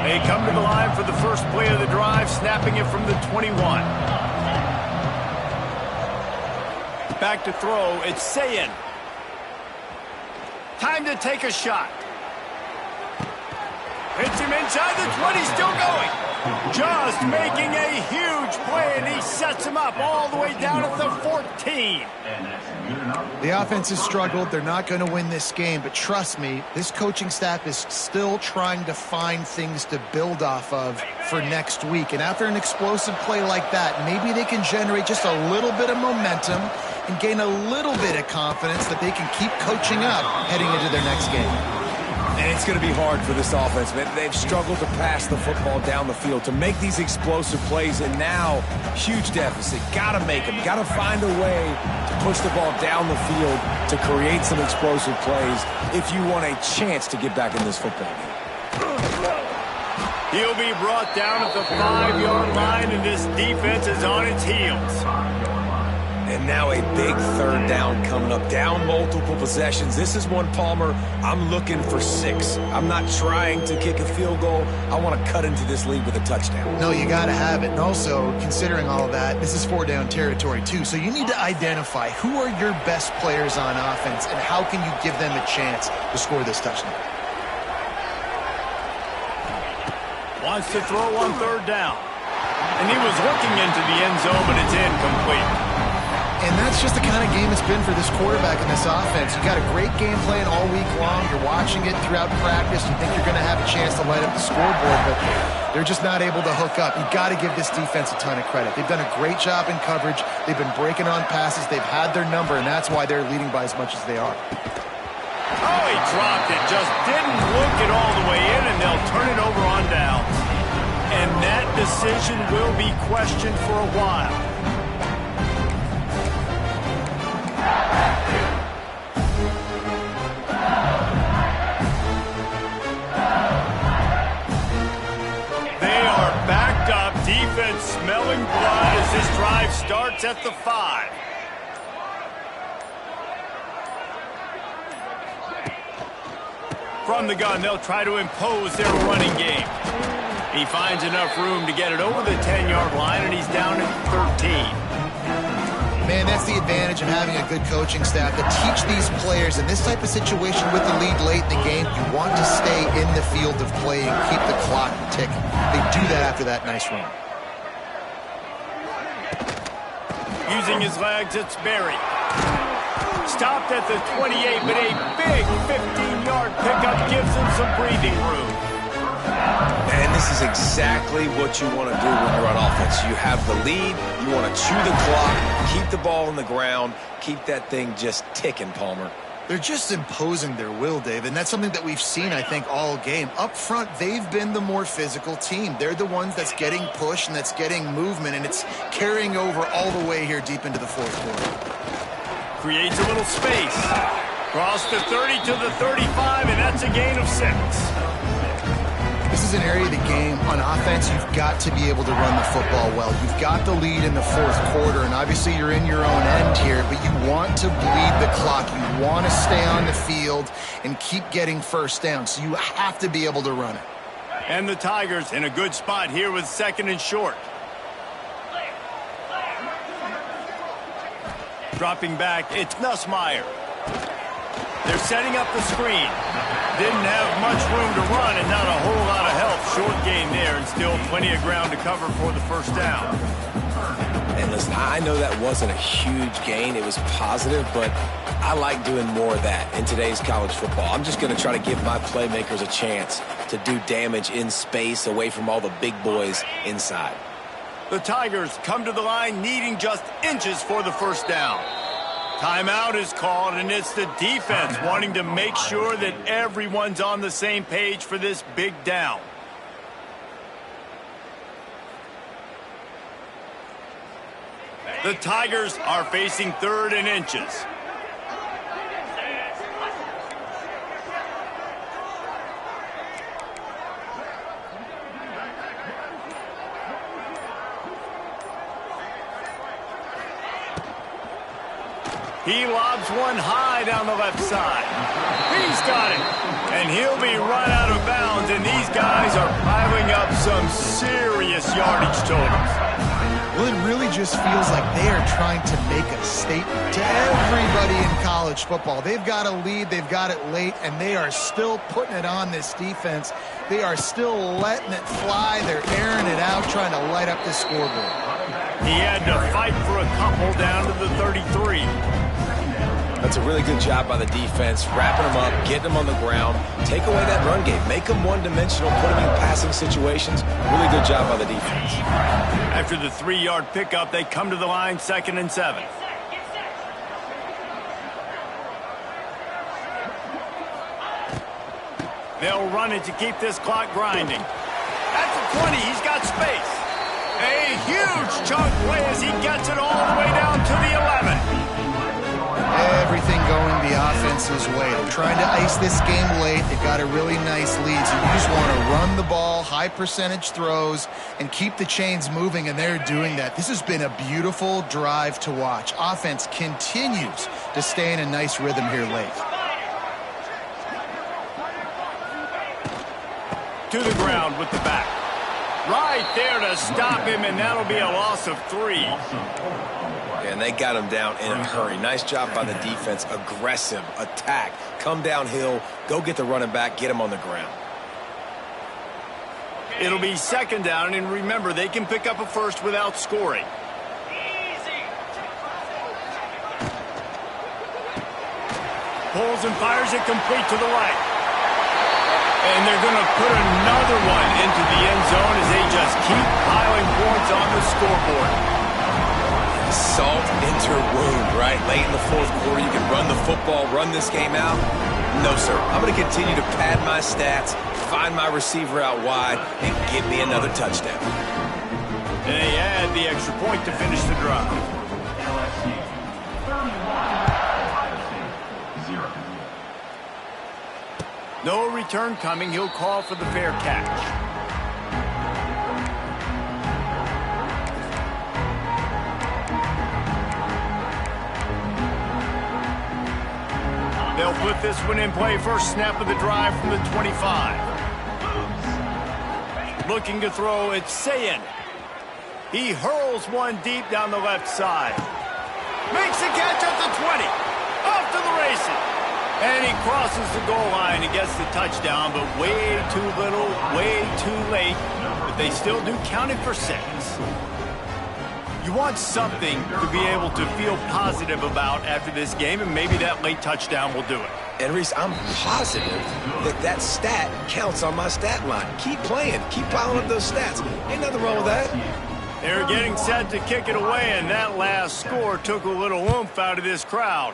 They come to the line for the first play of the drive, snapping it from the 21. Back to throw, it's Sayin. Time to take a shot. Hits him inside the 20, still going. Just making a huge play, and he sets him up all the way down at the 14. The offense has struggled. They're not going to win this game, but trust me, this coaching staff is still trying to find things to build off of for next week. And after an explosive play like that, maybe they can generate just a little bit of momentum and gain a little bit of confidence that they can keep coaching up heading into their next game. And it's going to be hard for this offense, man. They've struggled to pass the football down the field, to make these explosive plays, and now, huge deficit. Got to make them. Got to find a way to push the ball down the field to create some explosive plays if you want a chance to get back in this football game. He'll be brought down at the 5-yard line, and this defense is on its heels. And now a big 3rd down coming up, down multiple possessions. This is one, Palmer, I'm looking for 6. I'm not trying to kick a field goal. I want to cut into this lead with a touchdown. No, you got to have it. And also, considering all of that, this is 4-down territory too. So you need to identify who are your best players on offense and how can you give them a chance to score this touchdown. Wants to throw on 3rd down. And he was looking into the end zone, but it's incomplete. And that's just the kind of game it's been for this quarterback and this offense. You got a great game plan all week long. You're watching it throughout practice. You think you're going to have a chance to light up the scoreboard, but they're just not able to hook up. You got to give this defense a ton of credit. They've done a great job in coverage. They've been breaking on passes. They've had their number, and that's why they're leading by as much as they are. Oh, he dropped it. Just didn't look it all the way in, and they'll turn it over on down. And that decision will be questioned for a while. They are backed up, defense smelling blood as this drive starts at the 5. From the gun, they'll try to impose their running game. He finds enough room to get it over the 10-yard line, and he's down at 13. Man, that's the advantage of having a good coaching staff that teach these players in this type of situation with the lead late in the game, you want to stay in the field of play and keep the clock ticking. They do that after that nice run. Using his legs, it's Berry. Stopped at the 28, but a big 15-yard pickup gives him some breathing room. And this is exactly what you want to do when you're on offense. You have the lead, you want to chew the clock, keep the ball on the ground, keep that thing just ticking, Palmer. They're just imposing their will, Dave, and that's something that we've seen, I think, all game. Up front, they've been the more physical team. They're the ones that's getting pushed and that's getting movement, and it's carrying over all the way here deep into the fourth quarter. Creates a little space. Cross the 30 to the 35, and that's a gain of 6. This is an area of the game. On offense, you've got to be able to run the football well. You've got the lead in the fourth quarter, and obviously you're in your own end here, but you want to bleed the clock. You want to stay on the field and keep getting first down, so you have to be able to run it. And the Tigers in a good spot here with 2nd and short. Dropping back, it's Nussmeier. They're setting up the screen. Didn't have much room to run and not a whole lot of help. Short gain there and still plenty of ground to cover for the first down. And listen, I know that wasn't a huge gain. It was positive, but I like doing more of that in today's college football. I'm just going to try to give my playmakers a chance to do damage in space away from all the big boys inside. The Tigers come to the line needing just inches for the first down. Timeout is called, and it's the defense wanting to make sure that everyone's on the same page for this big down. The Tigers are facing 3rd and inches. He lobs one high down the left side. He's got it. And he'll be run out of bounds, and these guys are piling up some serious yardage totals. Well, it really just feels like they are trying to make a statement to everybody in college football. They've got a lead, they've got it late, and they are still putting it on this defense. They are still letting it fly. They're airing it out, trying to light up the scoreboard. He had to fight for a couple down to the 33. That's a really good job by the defense, wrapping them up, getting them on the ground, take away that run game, make them one-dimensional, put them in passing situations. Really good job by the defense. After the 3-yard pickup, they come to the line 2nd and 7. They'll run it to keep this clock grinding. At the 20, he's got space. A huge chunk play as he gets it all the way down to the 11. Everything going the offense's way. They're trying to ice this game late. They've got a really nice lead, so you just want to run the ball, high percentage throws, and keep the chains moving, and they're doing that. This has been a beautiful drive to watch. Offense continues to stay in a nice rhythm here late. To the ground with the back. Right there to stop him, and that'll be a loss of 3. And they got him down in a hurry. Nice job by the defense. Aggressive attack. Come downhill. Go get the running back. Get him on the ground. It'll be 2nd down, and remember, they can pick up a first without scoring. Pulls and fires it complete to the right. And they're going to put another one into the end zone as they just keep piling points on the scoreboard. Salt into wound, right? Late in the fourth quarter, you can run the football, run this game out. No, sir. I'm going to continue to pad my stats, find my receiver out wide, and give me another touchdown. And they add the extra point to finish the drive. No return coming. He'll call for the fair catch. They'll put this one in play. First snap of the drive from the 25. Looking to throw, it's Sayin. He hurls one deep down the left side. Makes the catch at the 20. Off to the races. And he crosses the goal line and gets the touchdown, but way too little, way too late. But they still do count it for 6. You want something to be able to feel positive about after this game, and maybe that late touchdown will do it. And Reese, I'm positive that that stat counts on my stat line. Keep playing. Keep piling up those stats. Ain't nothing wrong with that. They're getting set to kick it away, and that last score took a little oomph out of this crowd.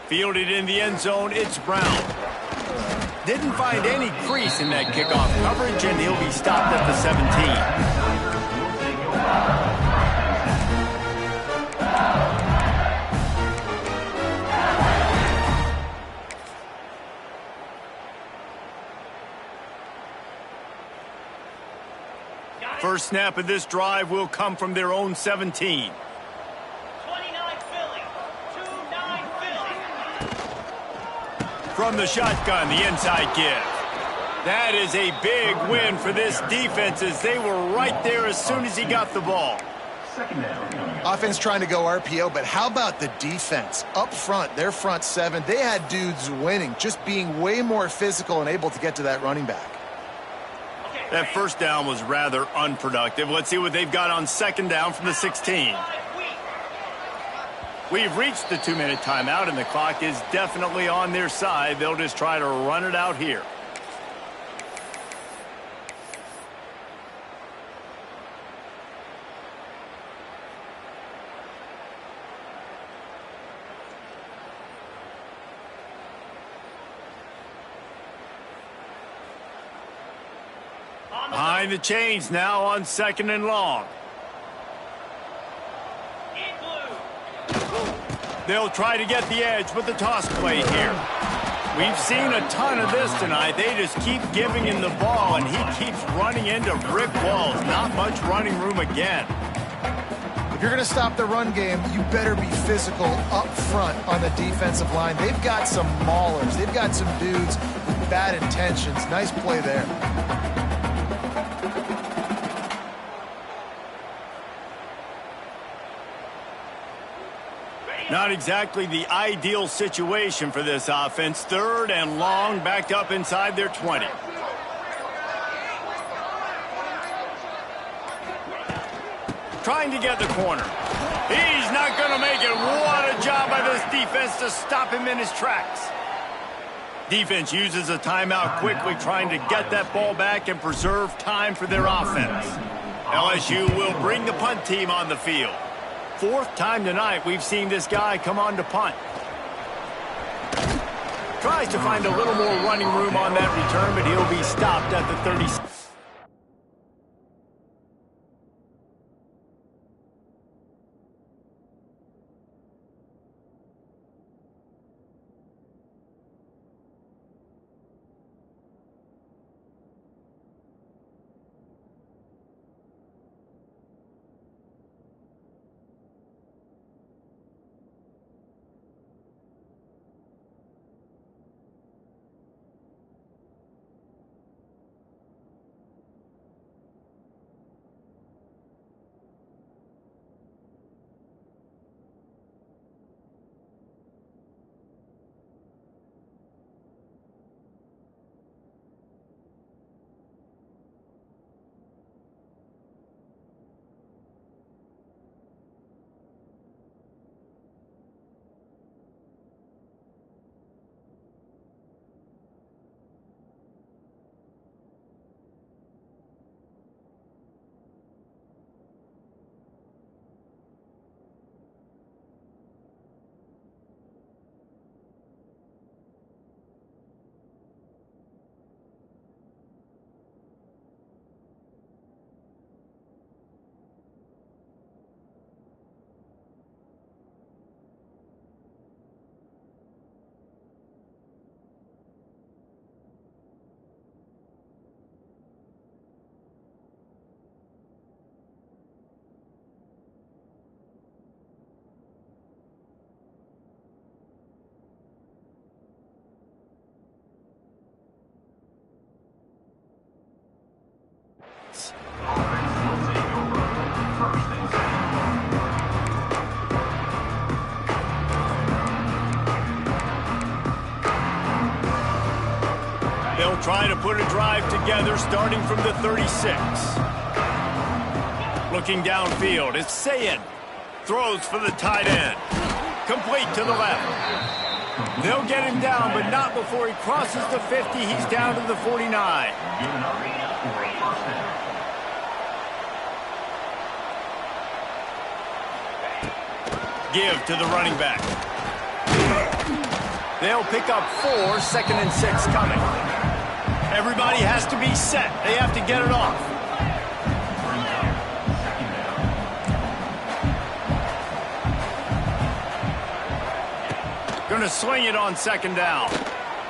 Fielded in the end zone, it's Brown. Didn't find any crease in that kickoff coverage, and he'll be stopped at the 17. First snap of this drive will come from their own 17. 29 Philly. 2-9 Philly. From the shotgun, the inside give. That is a big win for this defense as they were right there as soon as he got the ball. Offense trying to go RPO, but how about the defense? Up front, their front seven, they had dudes winning, just being way more physical and able to get to that running back. That first down was rather unproductive. Let's see what they've got on second down from the 16. We've reached the 2-minute timeout, and the clock is definitely on their side. They'll just try to run it out here. Behind the chains now on second and long. They'll try to get the edge with the toss play here. We've seen a ton of this tonight. They just keep giving him the ball, and he keeps running into brick walls. Not much running room again. If you're going to stop the run game, you better be physical up front on the defensive line. They've got some maulers. They've got some dudes with bad intentions. Nice play there. Not exactly the ideal situation for this offense. Third and long, backed up inside their 20. Trying to get the corner. He's not going to make it. What a job by this defense to stop him in his tracks. Defense uses a timeout quickly, trying to get that ball back and preserve time for their offense. LSU will bring the punt team on the field. Fourth time tonight we've seen this guy come on to punt. Tries to find a little more running room on that return, but he'll be stopped at the 36. They'll try to put a drive together starting from the 36. Looking downfield, it's Sayin. Throws for the tight end. Complete to the left. They'll get him down, but not before he crosses the 50. He's down to the 49. Give to the running back. They'll pick up 4, 2nd and 6 coming. Everybody has to be set. They have to get it off. Going to sling it on 2nd down.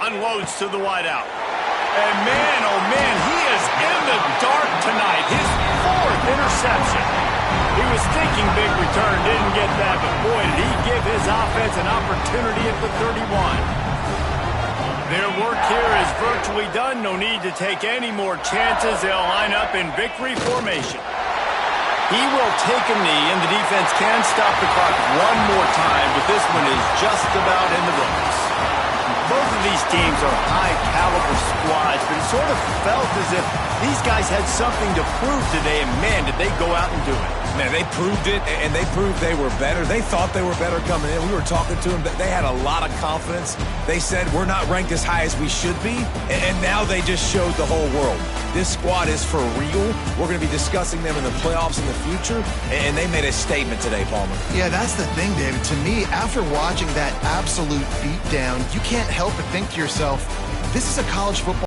Unloads to the wideout. And man, oh man, he is in the dark tonight. His 4th interception. He was thinking big return, didn't get that, but boy, did he give his offense an opportunity at the 31. Their work here is virtually done. No need to take any more chances. They'll line up in victory formation. He will take a knee, and the defense can stop the clock one more time, but this one is just about in the books. Both of these teams are high-caliber squads, but it sort of felt as if these guys had something to prove today, and man, did they go out and do it. Man, they proved it, and they proved they were better. They thought they were better coming in. We were talking to them. They had a lot of confidence. They said, we're not ranked as high as we should be, and now they just showed the whole world. This squad is for real. We're going to be discussing them in the playoffs in the future, and they made a statement today, Palmer. Yeah, that's the thing, David. To me, after watching that absolute beatdown, you can't help but think to yourself, this is a college football